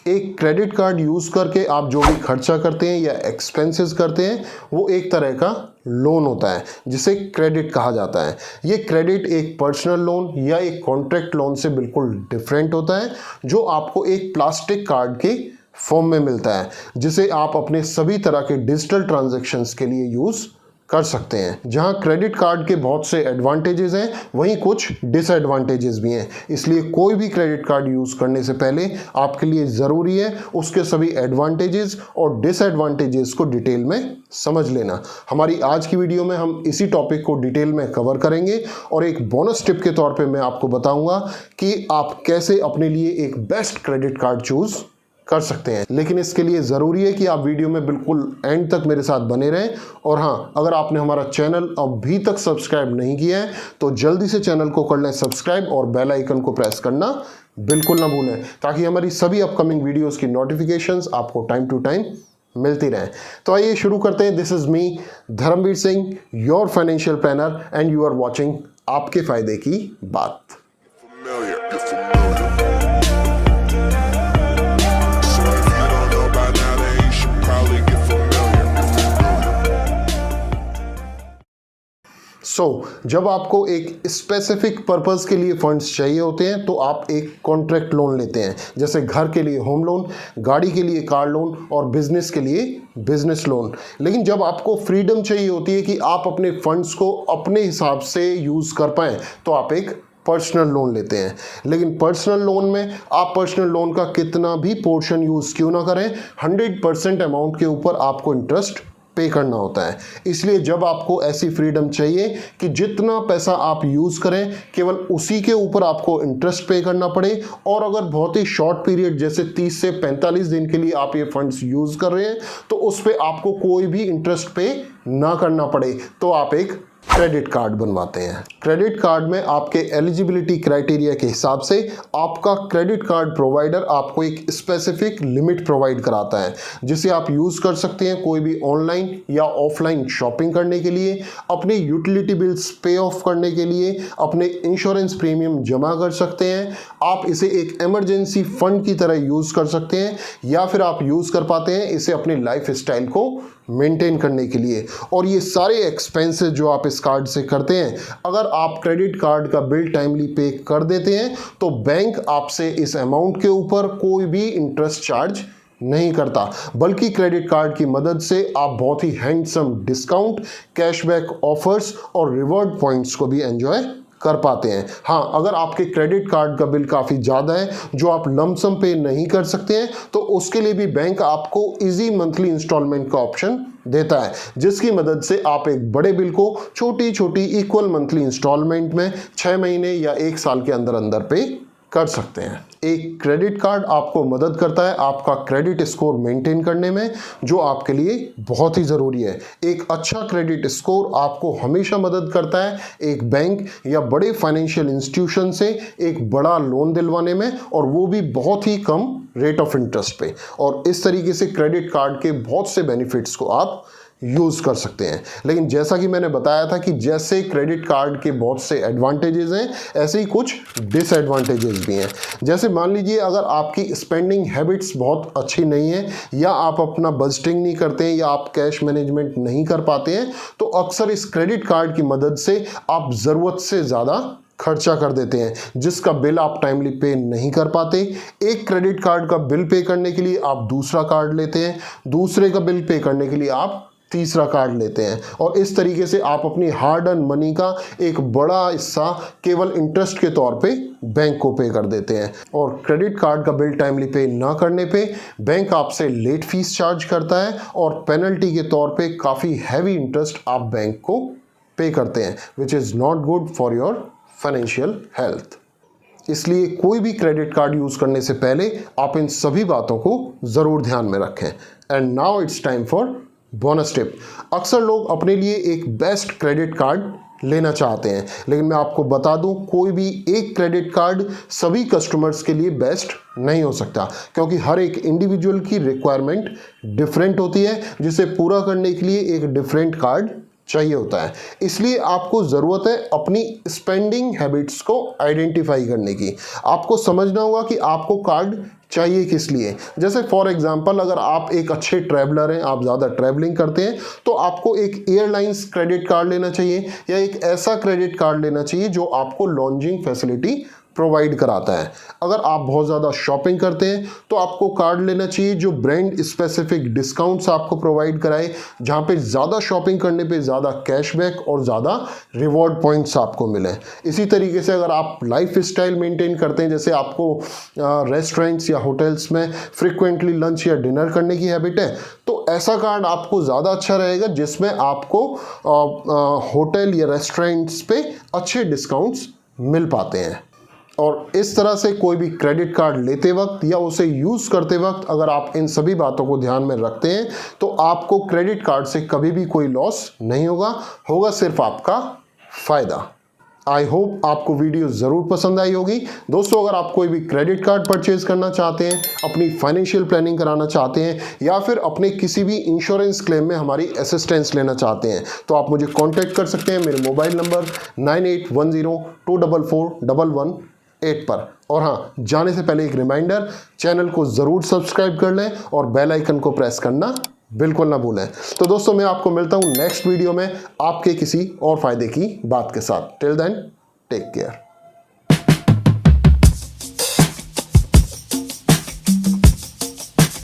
एक credit card use करके आप जो भी खर्चा करते हैं या एक्सपेंसेस करते हैं वो एक तरह का लोन होता है जिसे क्रेडिट कहा जाता है। ये क्रेडिट एक पर्सनल लोन या एक कॉन्ट्रैक्ट लोन से बिल्कुल डिफरेंट होता है जो आपको एक प्लास्टिक कार्ड के फॉर्म में मिलता है जिसे आप अपने सभी तरह के डिजिटल ट्रांजैक्शंस के लिए यूज़ कर सकते हैं। जहां क्रेडिट कार्ड के बहुत से एडवांटेजेस हैं वहीं कुछ डिसएडवांटेजेस भी हैं, इसलिए कोई भी क्रेडिट कार्ड यूज़ करने से पहले आपके लिए ज़रूरी है उसके सभी एडवांटेजेस और डिसएडवांटेजेस को डिटेल में समझ लेना। हमारी आज की वीडियो में हम इसी टॉपिक को डिटेल में कवर करेंगे और एक बोनस टिप के तौर पे मैं आपको बताऊंगा कि आप कैसे अपने लिए एक बेस्ट क्रेडिट कार्ड चूज़ कर सकते हैं। लेकिन इसके लिए ज़रूरी है कि आप वीडियो में बिल्कुल एंड तक मेरे साथ बने रहें। और हाँ, अगर आपने हमारा चैनल अभी तक सब्सक्राइब नहीं किया है तो जल्दी से चैनल को कर लें सब्सक्राइब और बेल आइकन को प्रेस करना बिल्कुल ना भूलें ताकि हमारी सभी अपकमिंग वीडियोस की नोटिफिकेशंस आपको टाइम टू टाइम मिलती रहें। तो आइए शुरू करते हैं। This is me Dharmveer Singh, your financial planner, and you are watching आपके फ़ायदे की बात। जब आपको एक स्पेसिफिक पर्पस के लिए फंड्स चाहिए होते हैं तो आप एक कॉन्ट्रैक्ट लोन लेते हैं, जैसे घर के लिए होम लोन, गाड़ी के लिए कार लोन और बिजनेस के लिए बिजनेस लोन। लेकिन जब आपको फ्रीडम चाहिए होती है कि आप अपने फंड्स को अपने हिसाब से यूज़ कर पाएँ तो आप एक पर्सनल लोन लेते हैं। लेकिन पर्सनल लोन में आप पर्सनल लोन का कितना भी पोर्शन यूज़ क्यों ना करें, 100% अमाउंट के ऊपर आपको इंटरेस्ट पे करना होता है। इसलिए जब आपको ऐसी फ्रीडम चाहिए कि जितना पैसा आप यूज़ करें केवल उसी के ऊपर आपको इंटरेस्ट पे करना पड़े, और अगर बहुत ही शॉर्ट पीरियड जैसे 30 से 45 दिन के लिए आप ये फंड्स यूज़ कर रहे हैं तो उस पर आपको कोई भी इंटरेस्ट पे ना करना पड़े, तो आप एक क्रेडिट कार्ड बनवाते हैं। क्रेडिट कार्ड में आपके एलिजिबिलिटी क्राइटेरिया के हिसाब से आपका क्रेडिट कार्ड प्रोवाइडर आपको एक स्पेसिफिक लिमिट प्रोवाइड कराता है जिसे आप यूज़ कर सकते हैं कोई भी ऑनलाइन या ऑफलाइन शॉपिंग करने के लिए, अपने यूटिलिटी बिल्स पे ऑफ करने के लिए, अपने इंश्योरेंस प्रीमियम जमा कर सकते हैं। आप इसे एक इमरजेंसी फंड की तरह यूज़ कर सकते हैं या फिर आप यूज़ कर पाते हैं इसे अपने लाइफ स्टाइल को मेंटेन करने के लिए। और ये सारे एक्सपेंसेस जो आप इस कार्ड से करते हैं, अगर आप क्रेडिट कार्ड का बिल टाइमली पे कर देते हैं तो बैंक आपसे इस अमाउंट के ऊपर कोई भी इंटरेस्ट चार्ज नहीं करता, बल्कि क्रेडिट कार्ड की मदद से आप बहुत ही हैंडसम डिस्काउंट, कैशबैक ऑफर्स और रिवॉर्ड पॉइंट्स को भी एंजॉय कर पाते हैं। हाँ, अगर आपके क्रेडिट कार्ड का बिल काफ़ी ज़्यादा है जो आप लमसम पे नहीं कर सकते हैं तो उसके लिए भी बैंक आपको इजी मंथली इंस्टॉलमेंट का ऑप्शन देता है, जिसकी मदद से आप एक बड़े बिल को छोटी छोटी इक्वल मंथली इंस्टॉलमेंट में 6 महीने या 1 साल के अंदर अंदर पे कर सकते हैं। एक क्रेडिट कार्ड आपको मदद करता है आपका क्रेडिट स्कोर मेंटेन करने में, जो आपके लिए बहुत ही ज़रूरी है। एक अच्छा क्रेडिट स्कोर आपको हमेशा मदद करता है एक बैंक या बड़े फाइनेंशियल इंस्टीट्यूशन से एक बड़ा लोन दिलवाने में, और वो भी बहुत ही कम रेट ऑफ इंटरेस्ट पे। और इस तरीके से क्रेडिट कार्ड के बहुत से बेनिफिट्स को आप यूज़ कर सकते हैं। लेकिन जैसा कि मैंने बताया था कि जैसे क्रेडिट कार्ड के बहुत से एडवांटेजेस हैं ऐसे ही कुछ डिसएडवांटेजेस भी हैं। जैसे मान लीजिए अगर आपकी स्पेंडिंग हैबिट्स बहुत अच्छी नहीं है, या आप अपना बजटिंग नहीं करते हैं, या आप कैश मैनेजमेंट नहीं कर पाते हैं, तो अक्सर इस क्रेडिट कार्ड की मदद से आप ज़रूरत से ज़्यादा खर्चा कर देते हैं जिसका बिल आप टाइमली पे नहीं कर पाते। एक क्रेडिट कार्ड का बिल पे करने के लिए आप दूसरा कार्ड लेते हैं, दूसरे का बिल पे करने के लिए आप तीसरा कार्ड लेते हैं, और इस तरीके से आप अपनी हार्ड अर्न मनी का एक बड़ा हिस्सा केवल इंटरेस्ट के तौर पे बैंक को पे कर देते हैं। और क्रेडिट कार्ड का बिल टाइमली पे ना करने पे बैंक आपसे लेट फीस चार्ज करता है और पेनल्टी के तौर पे काफ़ी हैवी इंटरेस्ट आप बैंक को पे करते हैं, which is not good for your financial health. इसलिए कोई भी क्रेडिट कार्ड यूज़ करने से पहले आप इन सभी बातों को ज़रूर ध्यान में रखें। And now it's time for bonus tip. अक्सर लोग अपने लिए एक बेस्ट क्रेडिट कार्ड लेना चाहते हैं, लेकिन मैं आपको बता दूं कोई भी एक क्रेडिट कार्ड सभी कस्टमर्स के लिए बेस्ट नहीं हो सकता, क्योंकि हर एक इंडिविजुअल की रिक्वायरमेंट डिफरेंट होती है जिसे पूरा करने के लिए एक डिफरेंट कार्ड चाहिए होता है। इसलिए आपको ज़रूरत है अपनी स्पेंडिंग हैबिट्स को आइडेंटिफाई करने की। आपको समझना होगा कि आपको कार्ड चाहिए किस लिए। जैसे फॉर एग्जांपल अगर आप एक अच्छे ट्रैवलर हैं, आप ज़्यादा ट्रैवलिंग करते हैं, तो आपको एक एयरलाइंस क्रेडिट कार्ड लेना चाहिए या एक ऐसा क्रेडिट कार्ड लेना चाहिए जो आपको लॉन्जिंग फैसिलिटी प्रोवाइड कराता है। अगर आप बहुत ज़्यादा शॉपिंग करते हैं तो आपको कार्ड लेना चाहिए जो ब्रांड स्पेसिफिक डिस्काउंट्स आपको प्रोवाइड कराए, जहाँ पे ज़्यादा शॉपिंग करने पे ज़्यादा कैशबैक और ज़्यादा रिवॉर्ड पॉइंट्स आपको मिले। इसी तरीके से अगर आप लाइफ स्टाइल मेंटेन करते हैं, जैसे आपको रेस्टोरेंट्स या होटल्स में फ्रिक्वेंटली लंच या डिनर करने की हैबिट है, तो ऐसा कार्ड आपको ज़्यादा अच्छा रहेगा जिसमें आपको होटल या रेस्टोरेंट्स पे अच्छे डिस्काउंट्स मिल पाते हैं। और इस तरह से कोई भी क्रेडिट कार्ड लेते वक्त या उसे यूज़ करते वक्त अगर आप इन सभी बातों को ध्यान में रखते हैं तो आपको क्रेडिट कार्ड से कभी भी कोई लॉस नहीं होगा सिर्फ आपका फ़ायदा। आई होप आपको वीडियो ज़रूर पसंद आई होगी। दोस्तों, अगर आप कोई भी क्रेडिट कार्ड परचेज करना चाहते हैं, अपनी फाइनेंशियल प्लानिंग कराना चाहते हैं या फिर अपने किसी भी इंश्योरेंस क्लेम में हमारी असिस्टेंस लेना चाहते हैं, तो आप मुझे कांटेक्ट कर सकते हैं मेरे मोबाइल नंबर 9810244118 पर। और हाँ, जाने से पहले एक रिमाइंडर, चैनल को ज़रूर सब्सक्राइब कर लें और बेल आइकन को प्रेस करना बिल्कुल ना भूलें। तो दोस्तों, मैं आपको मिलता हूँ नेक्स्ट वीडियो में आपके किसी और फायदे की बात के साथ। Till then, take care.